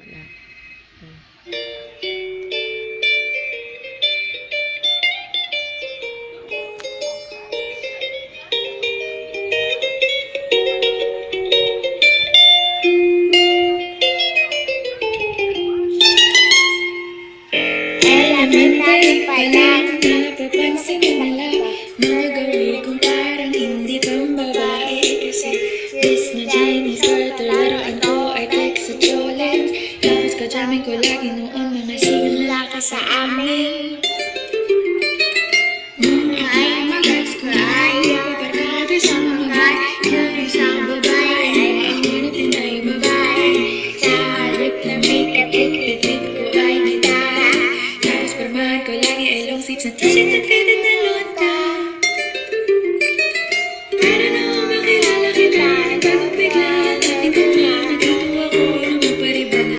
Wala. Elementary pa lang, napapansin nila mga gawin kong parang hindi pambabae. Kasi bis na Chinese girl, laruan ko ay text sa Cholens. Tapos kajamin ko lagi noon mga simula ka sa amin.